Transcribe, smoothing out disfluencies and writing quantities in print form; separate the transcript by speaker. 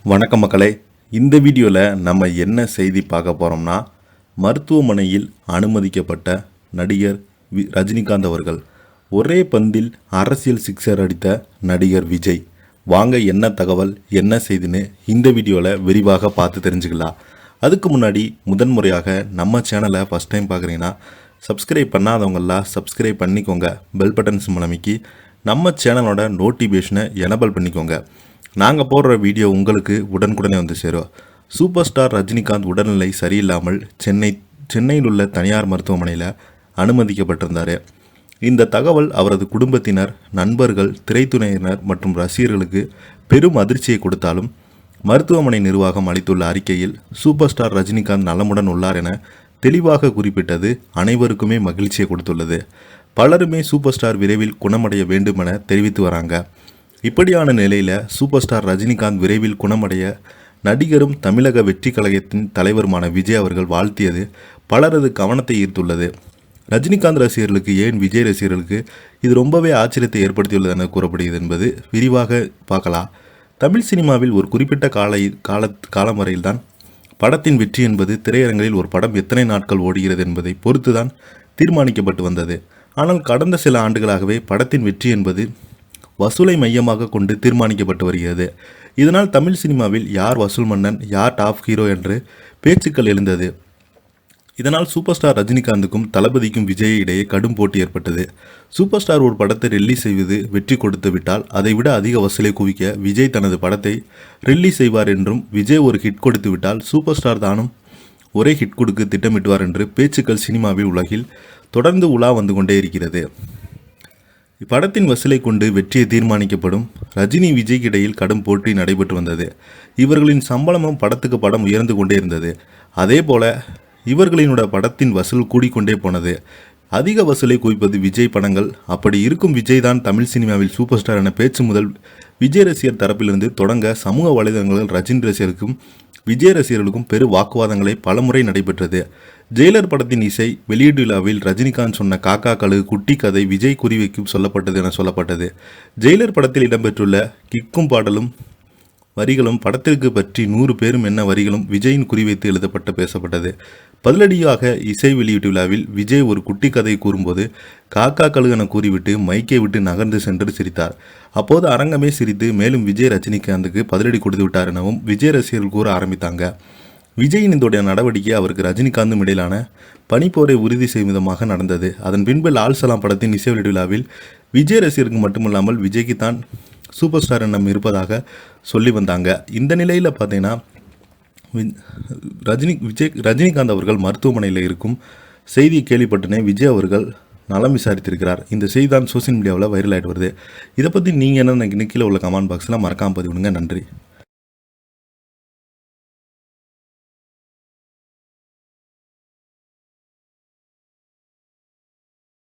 Speaker 1: வணக்கம் மக்களே. இந்த வீடியோவில் நம்ம என்ன செய்தி பார்க்க போகிறோம்னா, மருத்துவமனையில் அனுமதிக்கப்பட்ட நடிகர் ரஜினிகாந்த் அவர்கள் ஒரே பந்தில் அரசியல் சிக்ஸர் அடித்த நடிகர் விஜய். வாங்க என்ன தகவல் என்ன செய்தின்னு இந்த வீடியோவில் விரிவாக பார்த்து தெரிஞ்சுக்கலாம். அதுக்கு முன்னாடி முதன்முறையாக நம்ம சேனலை ஃபஸ்ட் டைம் பார்க்குறீங்கன்னா சப்ஸ்கிரைப் பண்ணாதவங்களாம் சப்ஸ்கிரைப் பண்ணிக்கோங்க. பெல் பட்டன்ஸ் மூலமிக்கி நம்ம சேனலோட நோட்டிஃபிகேஷனை எனபிள் பண்ணிக்கோங்க. நாங்கள் போடுற வீடியோ உங்களுக்கு உடனுக்குடனே வந்து சேரும். சூப்பர் ஸ்டார் ரஜினிகாந்த் உடல்நிலை சரியில்லாமல் சென்னையில் உள்ள தனியார் மருத்துவமனையில் அனுமதிக்கப்பட்டிருந்தார். இந்த தகவல் அவரது குடும்பத்தினர், நண்பர்கள், திரைத்துறையினர் மற்றும் ரசிகர்களுக்கு பெரும் அதிர்ச்சியை கொடுத்தாலும், மருத்துவமனை நிர்வாகம் அளித்துள்ள அறிக்கையில் சூப்பர் ஸ்டார் ரஜினிகாந்த் நலமுடன் உள்ளார் என தெளிவாக குறிப்பிட்டது அனைவருக்குமே மகிழ்ச்சியை கொடுத்துள்ளது. பலருமே சூப்பர் ஸ்டார் விரைவில் குணமடைய வேண்டும் என தெரிவித்து வராங்க. இப்படியான நிலையில் சூப்பர் ஸ்டார் ரஜினிகாந்த் விரைவில் குணமடைய நடிகரும் தமிழக வெற்றி கழகத்தின் தலைவருமான விஜய் அவர்கள் வாழ்த்தியது பலரது கவனத்தை ஈர்த்துள்ளது. ரஜினிகாந்த் ரசிகர்களுக்கு ஏன் விஜய் ரசிகர்களுக்கு இது ரொம்பவே ஆச்சரியத்தை ஏற்படுத்தியுள்ளது என கூறப்படுகிறது என்பது விரிவாக பார்க்கலாம். தமிழ் சினிமாவில் ஒரு குறிப்பிட்ட காலம் வரையில்தான் படத்தின் வெற்றி என்பது திரையரங்களில் ஒரு படம் எத்தனை நாட்கள் ஓடுகிறது என்பதை பொறுத்துதான் தீர்மானிக்கப்பட்டு வந்தது. ஆனால் கடந்த சில ஆண்டுகளாகவே படத்தின் வெற்றி என்பது வசூலை மையமாக கொண்டு தீர்மானிக்கப்பட்டு வருகிறது. இதனால் தமிழ் சினிமாவில் யார் வசூல் மன்னன், யார் டாப் ஹீரோ என்று பேச்சுக்கள் எழுந்தது. இதனால் சூப்பர் ஸ்டார் ரஜினிகாந்துக்கும் தளபதிக்கும் விஜய் இடையே கடும் போட்டி ஏற்பட்டது. சூப்பர் ஸ்டார் ஒரு படத்தை ரிலீஸ் செய்வது வெற்றி கொடுத்து விட்டால் அதைவிட அதிக வசூலை குவிக்க விஜய் தனது படத்தை ரிலீஸ் செய்வார் என்றும், விஜய் ஒரு ஹிட் கொடுத்து விட்டால் சூப்பர் ஸ்டார் தானும் ஒரே ஹிட் கொடுக்க திட்டமிட்டுவார் என்று பேச்சுக்கள் சினிமாவில் உலகில் தொடர்ந்து உலா வந்து கொண்டே இருக்கிறது. இப்படத்தின் வசூலை கொண்டு வெற்றியை தீர்மானிக்கப்படும். ரஜினி விஜய் இடையில் கடும் போட்டி நடைபெற்று வந்தது. இவர்களின் சம்பளமும் படத்துக்கு படம் உயர்ந்து கொண்டே இருந்தது. அதே போல இவர்களினோட படத்தின் வசூல் கூடிக்கொண்டே போனது. அதிக வசூலை குவிப்பது விஜய் படங்கள். அப்படி இருக்கும் விஜய் தான் தமிழ் சினிமாவில் சூப்பர் ஸ்டார் என பேச்சு முதல் விஜய் ரசிகர் தரப்பிலிருந்து தொடங்க சமூக வலைதளங்களில் ரஜினி ரசிகருக்கும் விஜய் ரசிகர்களுக்கும் பெரு வாக்குவாதங்களை பலமுறை நடைபெற்றது. ஜெயிலர் படத்தின் இசை வெளியீட்டு விழாவில் ரஜினிகாந்த் சொன்ன காக்கா கழுகு குட்டி கதை விஜய் குறிவைக்கும் சொல்லப்பட்டது என சொல்லப்பட்டது. ஜெயிலர் படத்தில் இடம்பெற்றுள்ள கிக்கும் பாடலும் வரிகளும் படத்திற்கு பற்றி 100 பேரும் என்ன வரிகளும் விஜயின் குறிவைத்து எழுதப்பட்ட பேசப்பட்டது. பதிலடியாக இசை வெளியீட்டு விழாவில் விஜய் ஒரு குட்டி கதையை கூறும்போது காக்கா கழுகென கூறிவிட்டு மைக்கை விட்டு நகர்ந்து சென்று சிரித்தார். அப்போது அரங்கமே சிரித்து மேலும் விஜய் ரஜினிகாந்துக்கு பதிலடி கொடுத்து விட்டார் எனவும் விஜய் ரசிகர்கள் கூற ஆரம்பித்தாங்க. விஜயின் இந்த நடவடிக்கை அவருக்கு ரஜினிகாந்தும் இடையிலான பனிப்போரை உறுதி செய்யும் விதமாக நடந்தது. அதன் பின்பு லால் சலாம் படத்தின் இசை வெளியீட்டு விழாவில் விஜய் ரசிகருக்கு மட்டுமல்லாமல் விஜய்க்கு தான் சூப்பர் ஸ்டார் எண்ணம் இருப்பதாக சொல்லி வந்தாங்க. இந்த நிலையில் பார்த்தீங்கன்னா ரஜினிகாந்த் அவர்கள் மருத்துவமனையில் இருக்கும் செய்தியை கேள்விப்பட்டனே விஜய் அவர்கள் நலம் விசாரித்திருக்கிறார். இந்த செய்தி தான் சோசியல் மீடியாவில் வைரல் ஆகிட்டு வருது. இதை பற்றி நீங்கள் என்ன கீழே உள்ள கமெண்ட் பாக்ஸில் மறக்காமல் பதிவிடுங்க. நன்றி.